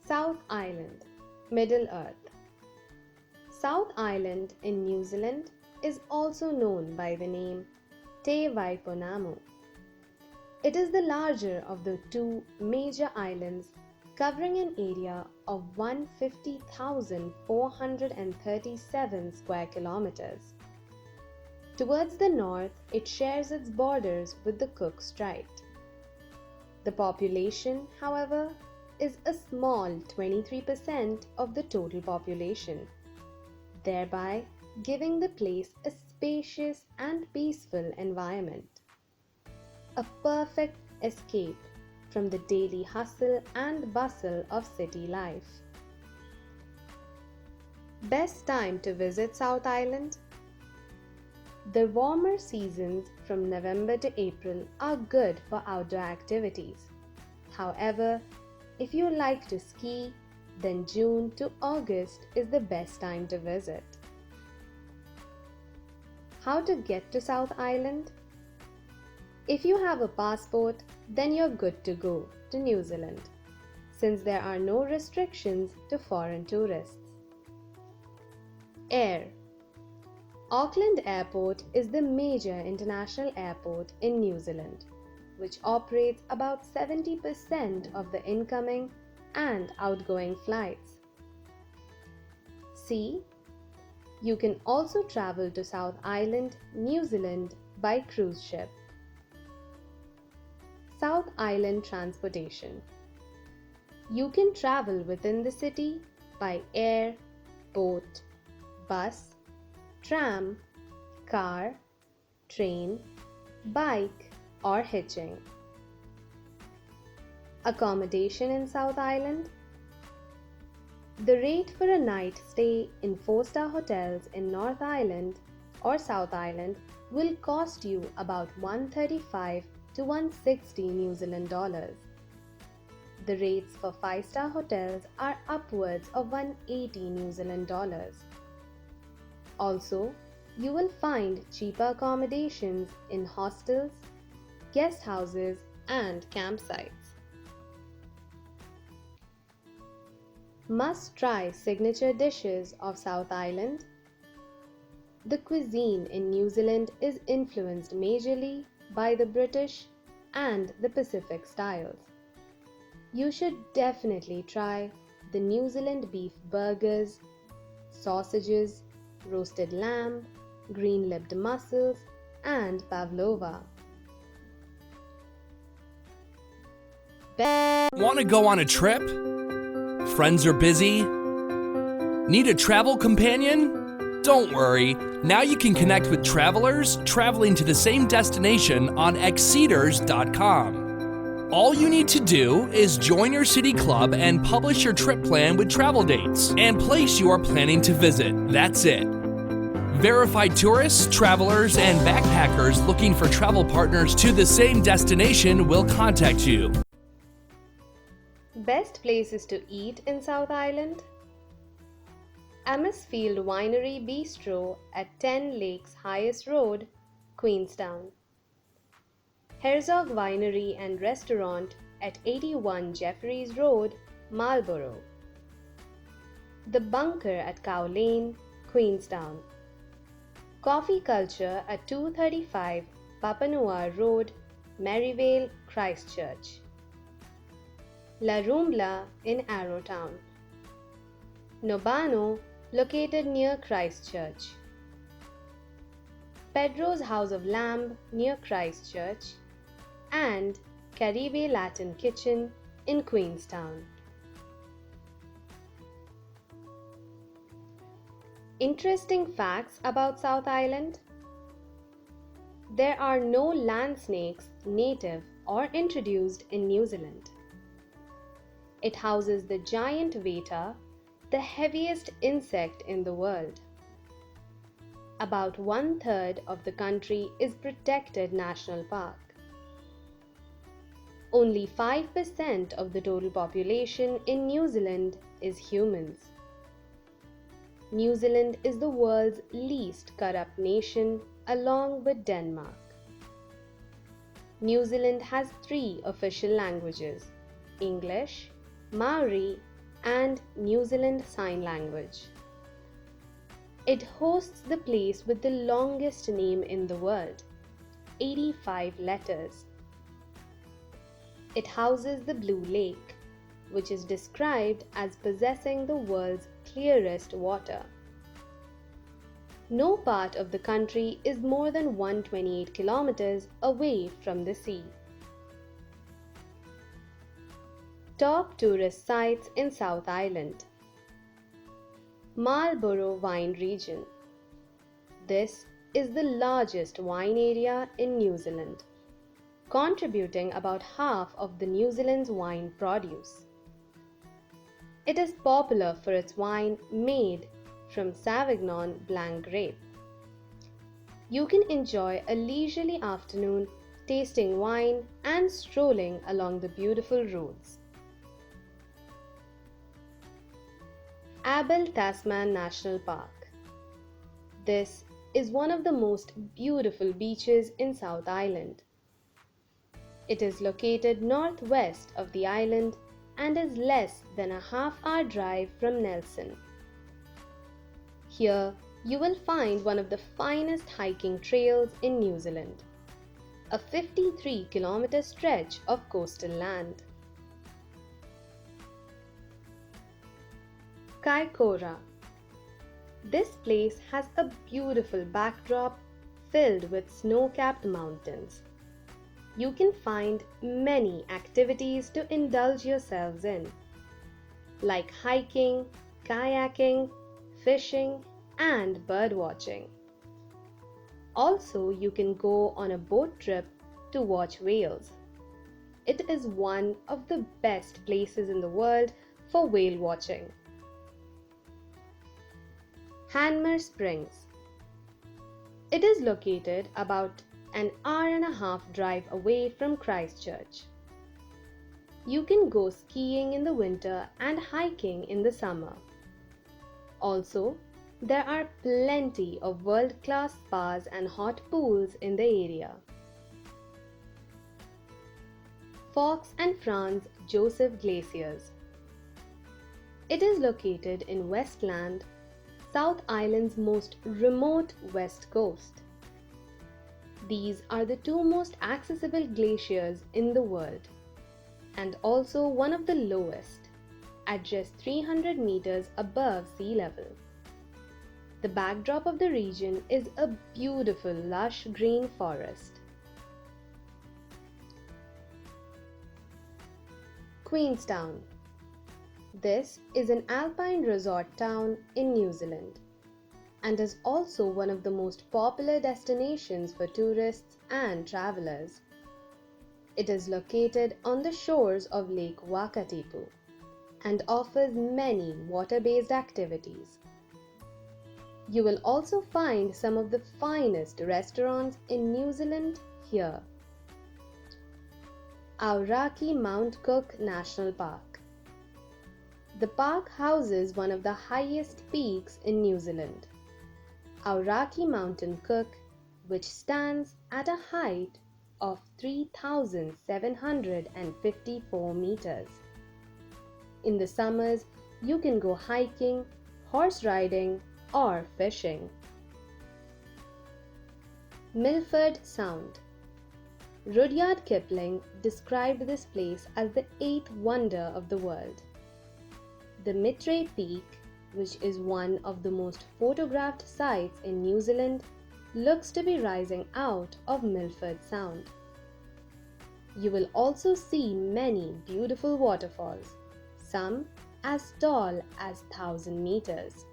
South Island, Middle Earth. South Island in New Zealand is also known by the name Te Waipounamu. It is the larger of the two major islands, covering an area of 150,437 square kilometers. Towards the north, it shares its borders with the Cook Strait. The population, however, is a small 23% of the total population, thereby giving the place a spacious and peaceful environment. A perfect escape from the daily hustle and bustle of city life. Best time to visit South Island? The warmer seasons from November to April are good for outdoor activities. However, if you like to ski, then June to August is the best time to visit. How to get to South Island? If you have a passport, then you're good to go to New Zealand, since there are no restrictions to foreign tourists. Air. Auckland Airport is the major international airport in New Zealand, which operates about 70% of the incoming and outgoing flights. Sea. You can also travel to South Island, New Zealand by cruise ship. South Island transportation. You can travel within the city by air, boat, bus, tram, car, train, bike, or hitching. Accommodation in South Island. The rate for a night stay in 4-star hotels in North Island or South Island will cost you about $135 to $160 New Zealand dollars. The rates for 5-star hotels are upwards of $180 New Zealand dollars. Also, you will find cheaper accommodations in hostels, guest houses, and campsites. Must try signature dishes of South Island. The cuisine in New Zealand is influenced majorly by the British and the Pacific styles. You should definitely try the New Zealand beef burgers, sausages, roasted lamb, green-lipped mussels, and pavlova. Want to go on a trip? Friends are busy? Need a travel companion? Don't worry, now you can connect with travelers traveling to the same destination on Exceeders.com. All you need to do is join your city club and publish your trip plan with travel dates and place you are planning to visit. That's it. Verified tourists, travelers, and backpackers looking for travel partners to the same destination will contact you. Best places to eat in South Island? Amisfield Winery Bistro at 10 Lakes Highest Road, Queenstown. Herzog Winery and Restaurant at 81 Jeffreys Road, Marlborough. The Bunker at Cow Lane, Queenstown. Coffee Culture at 235 Papanua Road, Maryvale, Christchurch. La Rumbla in Arrowtown. Nobano, located near Christchurch. Pedro's House of Lamb near Christchurch, and Caribe Latin Kitchen in Queenstown. Interesting facts about South Island. There are no land snakes native or introduced in New Zealand. It houses the giant veta, the heaviest insect in the world. About 1/3 of the country is protected national park. Only 5% of the total population in New Zealand is humans. New Zealand is the world's least corrupt nation, along with Denmark. New Zealand has 3 official languages: English, Maori, and New Zealand Sign Language. It hosts the place with the longest name in the world, 85 letters. It houses the Blue Lake, which is described as possessing the world's clearest water. No part of the country is more than 128 kilometers away from the sea. Top tourist sites in South Island. Marlborough Wine Region. This is the largest wine area in New Zealand, contributing about half of the New Zealand's wine produce. It is popular for its wine made from Sauvignon Blanc grape. You can enjoy a leisurely afternoon tasting wine and strolling along the beautiful roads. Abel Tasman National Park. This is one of the most beautiful beaches in South Island. It is located northwest of the island and is less than a half-hour drive from Nelson. Here, you will find one of the finest hiking trails in New Zealand, a 53-kilometer stretch of coastal land. Kaikoura. This place has a beautiful backdrop filled with snow-capped mountains. You can find many activities to indulge yourselves in, like hiking, kayaking, fishing, and bird watching. Also, you can go on a boat trip to watch whales. It is one of the best places in the world for whale watching. Hanmer Springs. It is located about an hour-and-a-half drive away from Christchurch. You can go skiing in the winter and hiking in the summer. Also, there are plenty of world-class spas and hot pools in the area. Fox and Franz Joseph Glaciers. It is located in Westland, South Island's most remote west coast. These are the two most accessible glaciers in the world, and also one of the lowest, at just 300 meters above sea level. The backdrop of the region is a beautiful lush green forest. Queenstown. This is an alpine resort town in New Zealand and is also one of the most popular destinations for tourists and travelers. It is located on the shores of Lake Wakatipu and offers many water-based activities. You will also find some of the finest restaurants in New Zealand here. Aoraki Mount Cook National Park. The park houses one of the highest peaks in New Zealand, Aoraki Mountain Cook, which stands at a height of 3,754 meters. In the summers, you can go hiking, horse riding, or fishing. Milford Sound. Rudyard Kipling described this place as the eighth wonder of the world. The Mitre Peak, which is one of the most photographed sites in New Zealand, looks to be rising out of Milford Sound. You will also see many beautiful waterfalls, some as tall as 1,000 meters.